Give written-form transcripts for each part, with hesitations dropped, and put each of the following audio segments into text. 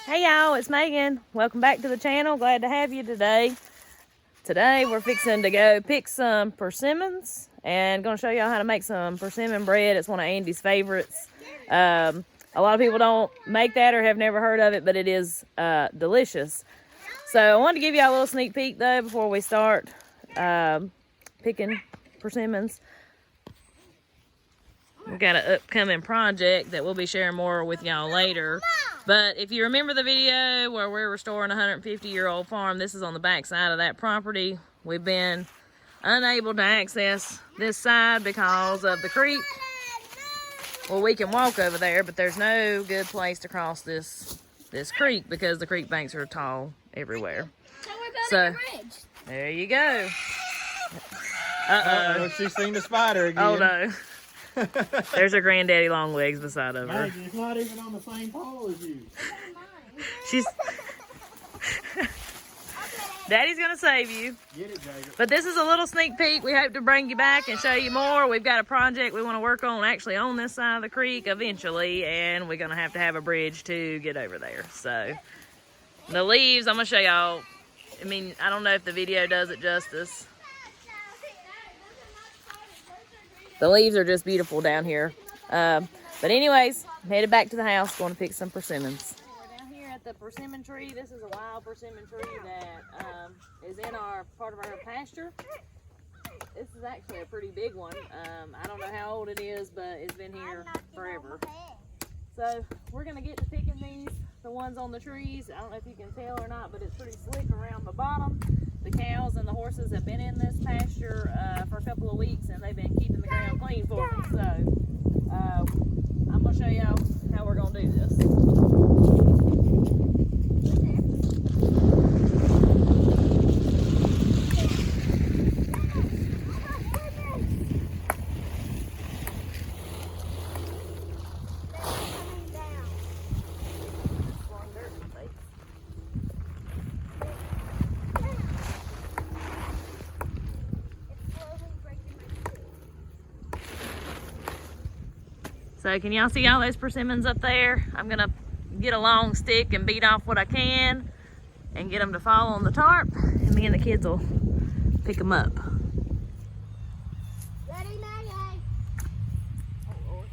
Hey y'all, it's Megan. Welcome back to the channel. Glad to have you today. Today we're fixing to go pick some persimmons and going to show y'all how to make some persimmon bread. It's one of Andy's favorites. A lot of people don't make that or have never heard of it, but it is delicious. So I wanted to give y'all a little sneak peek though before we start picking persimmons. We've got an upcoming project that we'll be sharing more with y'all later. But if you remember the video where we're restoring a 150-year-old farm, this is on the back side of that property. We've been unable to access this side because of the creek. Well, we can walk over there, but there's no good place to cross this creek because the creek banks are tall everywhere. So there you go. Uh-oh, she's seen the spider again. Oh no. There's her granddaddy long legs beside of her. Meagan, it's not even on the same pole as you. She's Daddy's gonna save you. Get it, Jacob. But this is a little sneak peek. We hope to bring you back and show you more. We've got a project we want to work on actually on this side of the creek eventually, and we're gonna have to have a bridge to get over there. So the leaves, I'm gonna show y'all. I mean, I don't know if the video does it justice. The leaves are just beautiful down here. But anyways, I'm headed back to the house, going to pick some persimmons. We're down here at the persimmon tree. This is a wild persimmon tree that is in our part of our pasture. This is actually a pretty big one. I don't know how old it is, but it's been here forever. So we're gonna get to picking these, the ones on the trees. I don't know if you can tell or not, but it's pretty slick around the bottom. The cows and the horses have been in this pasture for a couple of weeks, and they've been keeping the ground clean for me. So I'm gonna show y'all how we're gonna do this. So can y'all see all those persimmons up there? I'm gonna get a long stick and beat off what I can and get them to fall on the tarp, and me and the kids will pick them up. Ready, Meagan? Oh, Lord.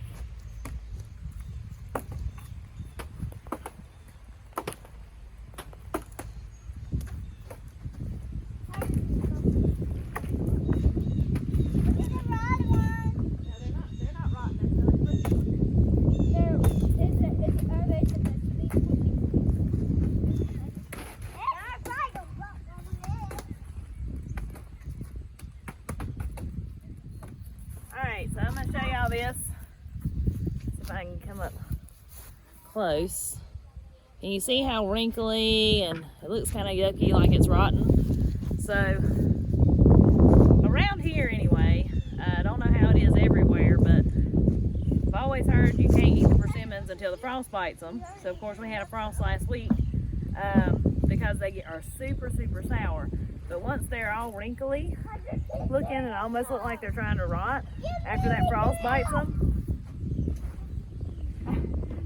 Alright, so I'm going to show y'all this. See if I can come up close. And you see how wrinkly and it looks kind of yucky, like it's rotten. So, around here anyway, I don't know how it is everywhere, but I've always heard you can't eat the persimmons until the frost bites them. So of course we had a frost last week because they are super, super sour. But once they're all wrinkly looking and almost look like they're trying to rot after that frost bites them.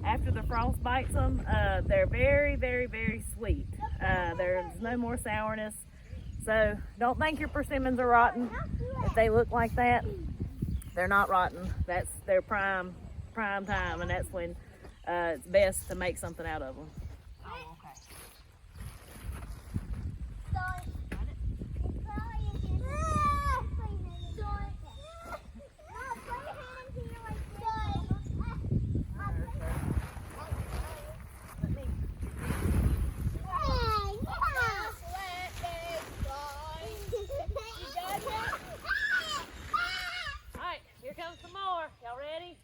After the frost bites them, they're very, very, very sweet. There's no more sourness. So don't think your persimmons are rotten. If they look like that, they're not rotten. That's their prime time, and that's when it's best to make something out of them. Some more. Y'all ready?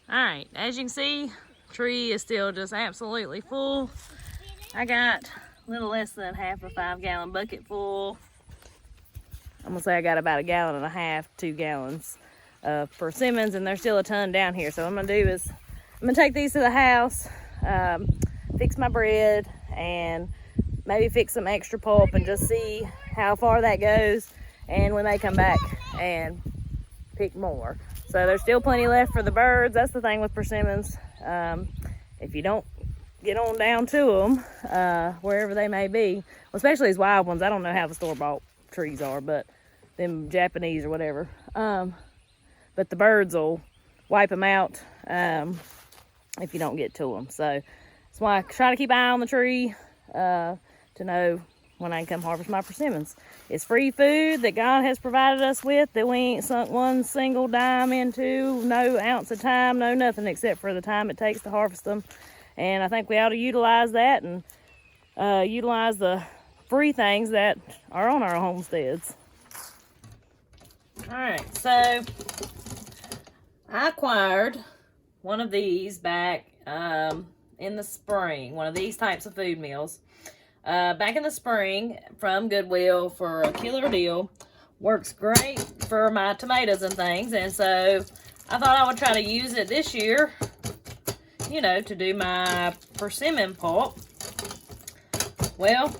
Alright, as you can see, tree is still just absolutely full. I got a little less than half a 5-gallon bucket full. I'm gonna say I got about 1.5 gallons, 2 gallons of persimmons, and there's still a ton down here. So what I'm gonna do is I'm gonna take these to the house, fix my bread, and maybe fix some extra pulp and just see how far that goes, and when they come back and pick more. So there's still plenty left for the birds. That's the thing with persimmons. If you don't get on down to them, wherever they may be, especially these wild ones, I don't know how the store-bought trees are, but them Japanese or whatever. But the birds will wipe them out if you don't get to them. So that's why I try to keep an eye on the tree to know when I can come harvest my persimmons. It's free food that God has provided us with that we ain't sunk one single dime into, no ounce of time, no nothing except for the time it takes to harvest them. And I think we ought to utilize that and utilize the free things that are on our homesteads. All right, so I acquired one of these back in the spring, one of these types of food meals. Back in the spring from Goodwill for a killer deal. Works great for my tomatoes and things, and so I thought I would try to use it this year, you know, to do my persimmon pulp. Well,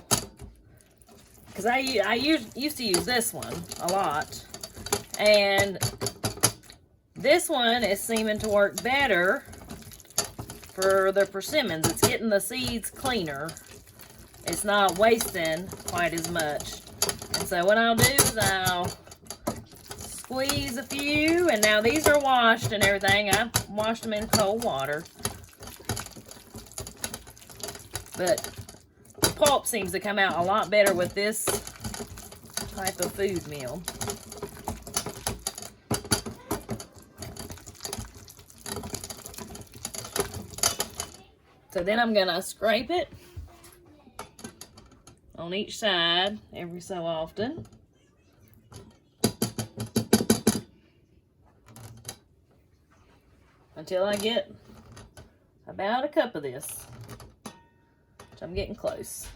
because I used to use this one a lot, and this one is seeming to work better for the persimmons. It's getting the seeds cleaner. It's not wasting quite as much. And so what I'll do is I'll squeeze a few, and now these are washed and everything. I washed them in cold water. But the pulp seems to come out a lot better with this type of food meal. So then I'm gonna scrape it on each side every so often. Until I get about a cup of this, which I'm getting close.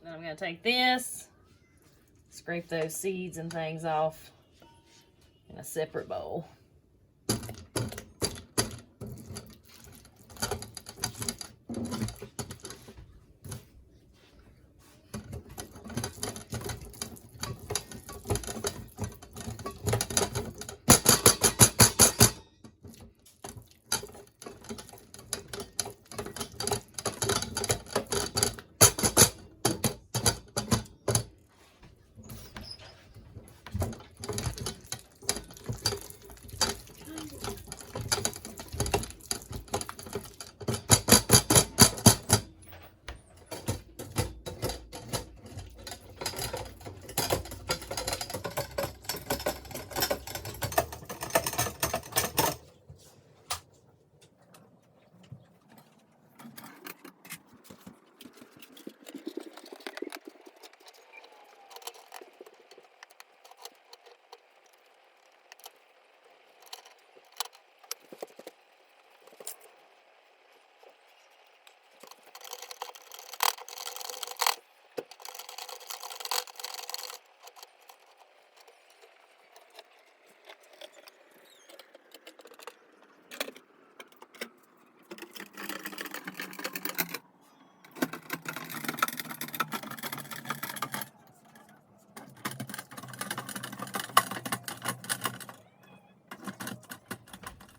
Then I'm gonna take this, scrape those seeds and things off in a separate bowl.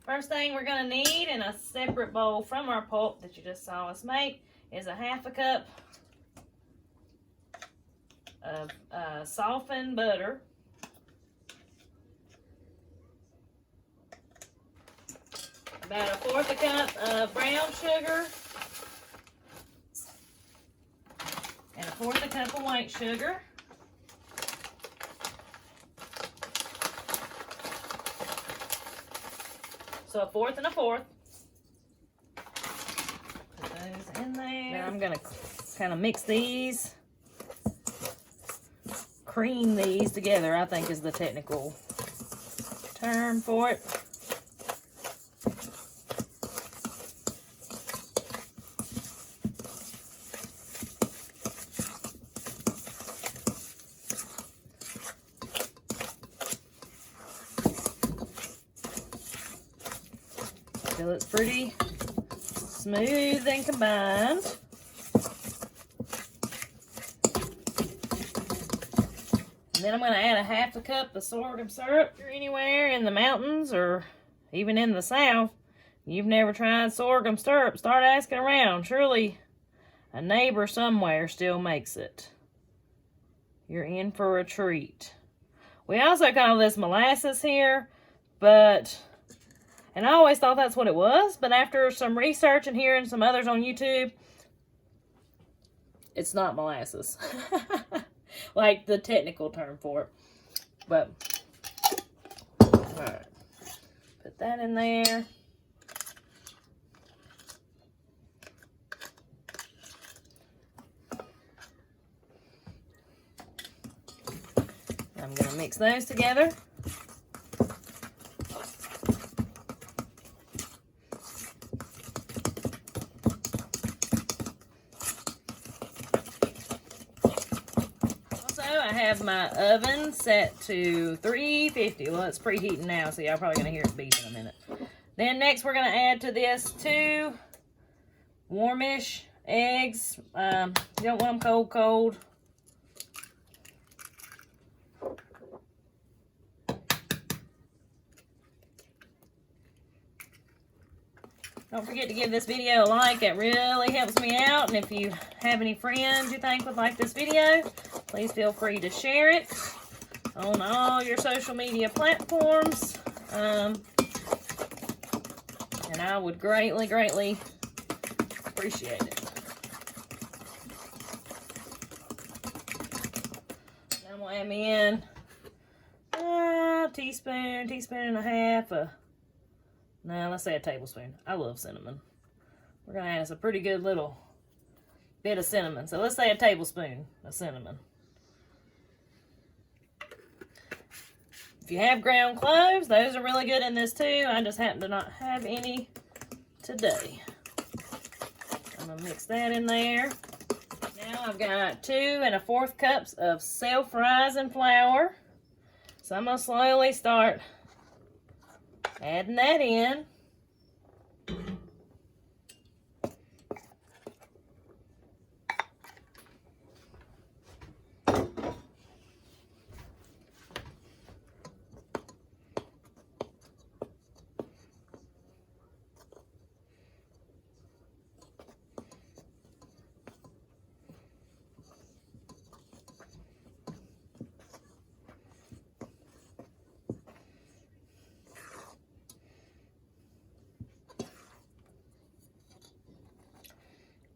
First thing we're going to need in a separate bowl from our pulp that you just saw us make is a 1/2 cup of softened butter. About 1/4 cup of brown sugar. And 1/4 cup of white sugar. So 1/4 and 1/4. Put those in there. Now I'm going to kind of mix these cream these together, I think is the technical term for it. Till it's pretty smooth and combined. And then I'm going to add a half a cup of sorghum syrup. If you're anywhere in the mountains or even in the south, you've never tried sorghum syrup, start asking around. Surely a neighbor somewhere still makes it. You're in for a treat. We also call this molasses here, and I always thought that's what it was, but after some research and hearing some others on YouTube, it's not molasses. Like the technical term for it. But, alright. Put that in there. I'm going to mix those together. I have my oven set to 350. Well, it's preheating now, so y'all probably gonna hear it beep in a minute. Then next we're gonna add to this 2 warmish eggs. You don't want them cold. Don't forget to give this video a like. It really helps me out. And if you have any friends you think would like this video, please feel free to share it on all your social media platforms. And I would greatly, greatly appreciate it. I'm going to add me in a teaspoon and a half of, now let's say a tablespoon. I love cinnamon. We're going to add us a pretty good little bit of cinnamon. So let's say a tablespoon of cinnamon. If you have ground cloves, those are really good in this too. I just happen to not have any today. I'm going to mix that in there. Now I've got 2 1/4 cups of self-rising flour. So I'm going to slowly start adding that in.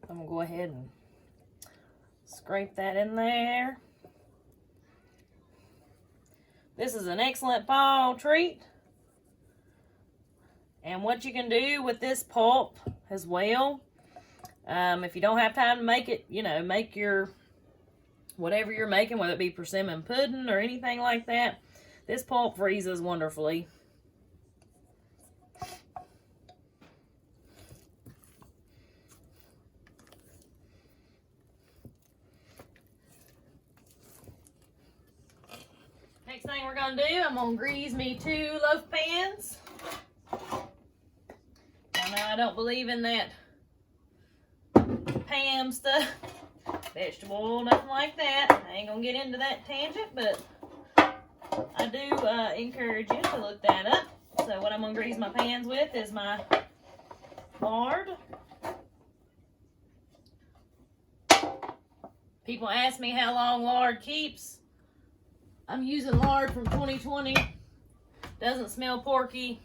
I'm going to go ahead and scrape that in there. This is an excellent fall treat. And what you can do with this pulp as well, if you don't have time to make it, make your, whatever you're making, whether it be persimmon pudding or anything like that, this pulp freezes wonderfully. Next thing we're going to do, I'm going to grease me 2 loaf pans. Now, I don't believe in that Pam stuff, vegetable oil, nothing like that. I ain't going to get into that tangent, but I do encourage you to look that up. So what I'm going to grease my pans with is my lard. People ask me how long lard keeps. I'm using lard from 2020. Doesn't smell porky,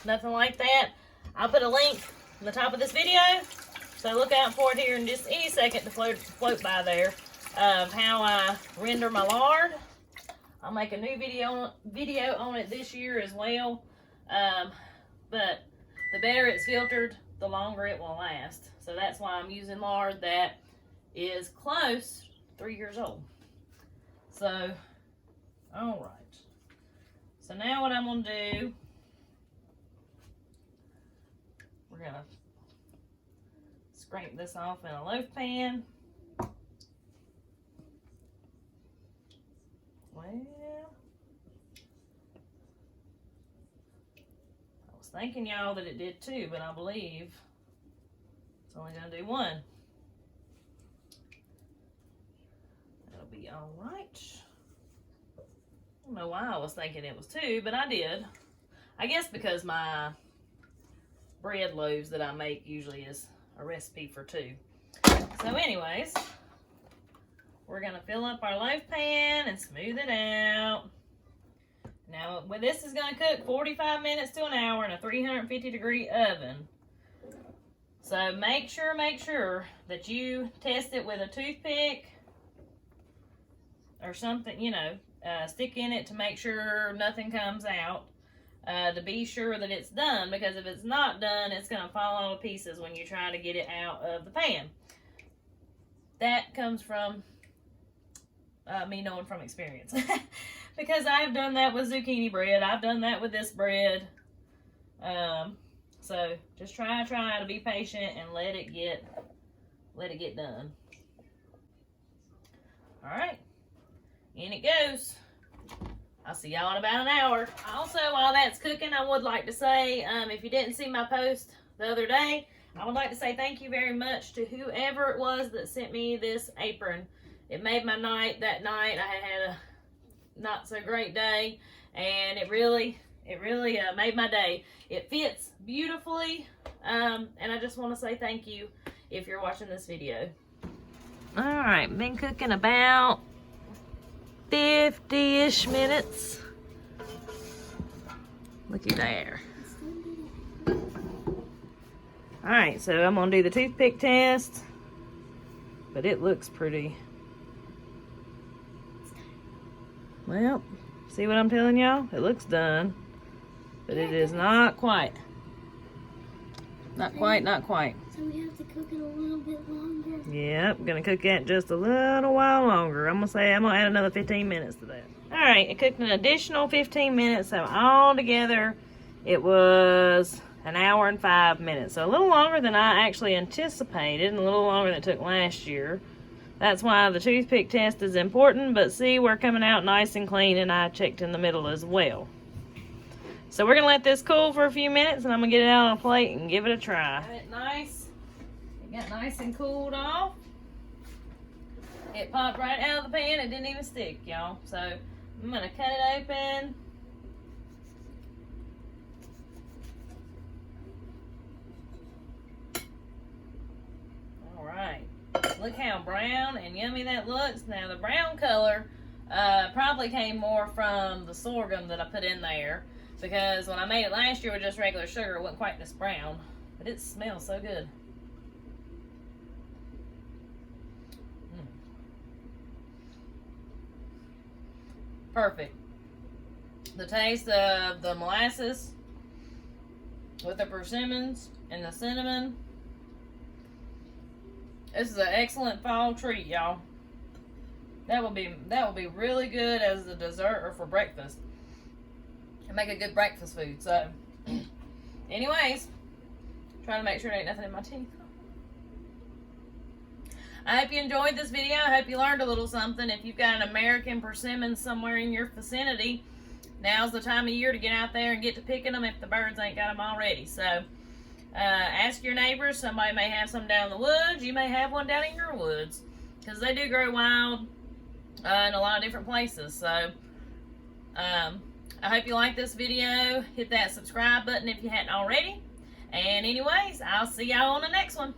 nothing like that. I'll put a link in the top of this video, so look out for it here in just any second to float by there of how I render my lard. I'll make a new video on it this year as well. But the better it's filtered, the longer it will last. So that's why I'm using lard that is close 3 years old. So All right. So now what I'm going to do, we're going to scrape this off in a loaf pan. Well, I was thinking, y'all, that it did too, but I believe it's only going to do one. That'll be all right. I don't know why I was thinking it was two, but I did. I guess because my bread loaves that I make usually is a recipe for two. So anyways, we're going to fill up our loaf pan and smooth it out. Now, this is going to cook 45 minutes to an hour in a 350-degree oven. So make sure that you test it with a toothpick or something, you know, stick in it to make sure nothing comes out, to be sure that it's done, because if it's not done, it's going to fall all to pieces when you try to get it out of the pan. That comes from me knowing from experience. Because I've done that with zucchini bread. I've done that with this bread. So just try to be patient and let it get done. All right, in it goes. I'll see y'all in about an hour. Also, while that's cooking, I would like to say, if you didn't see my post the other day, I would like to say thank you very much to whoever it was that sent me this apron. It made my night that night. I had a not so great day, and it really made my day. It fits beautifully, and I just want to say thank you if you're watching this video. All right, been cooking about 50-ish minutes. Looky there. All right, so I'm gonna do the toothpick test, but it looks pretty. Well, see what I'm telling y'all? It looks done, but it is not quite. Not quite. So we have to cook it a little bit longer? Yep, gonna cook it just a little while longer. I'm gonna add another 15 minutes to that. All right, it cooked an additional 15 minutes, so all together it was an hour and 5 minutes. So a little longer than I actually anticipated, and a little longer than it took last year. That's why the toothpick test is important, but see, we're coming out nice and clean, and I checked in the middle as well. So we're gonna let this cool for a few minutes, and I'm gonna get it out on a plate and give it a try. Got it nice. It got nice and cooled off. It popped right out of the pan. It didn't even stick, y'all. So I'm gonna cut it open. All right. Look how brown and yummy that looks. Now the brown color probably came more from the sorghum that I put in there, because when I made it last year with just regular sugar, it wasn't quite this brown, but it smells so good. Perfect. The taste of the molasses with the persimmons and the cinnamon. This is an excellent fall treat, y'all. That will be really good as a dessert or for breakfast. And make a good breakfast food. So, anyways, trying to make sure there ain't nothing in my teeth. I hope you enjoyed this video. I hope you learned a little something. If you've got an American persimmon somewhere in your vicinity, now's the time of year to get out there and get to picking them if the birds ain't got them already. So, ask your neighbors. Somebody may have some down in the woods. You may have one down in your woods, because they do grow wild in a lot of different places. So, I hope you like this video. Hit that subscribe button if you hadn't already. And anyways, I'll see y'all on the next one.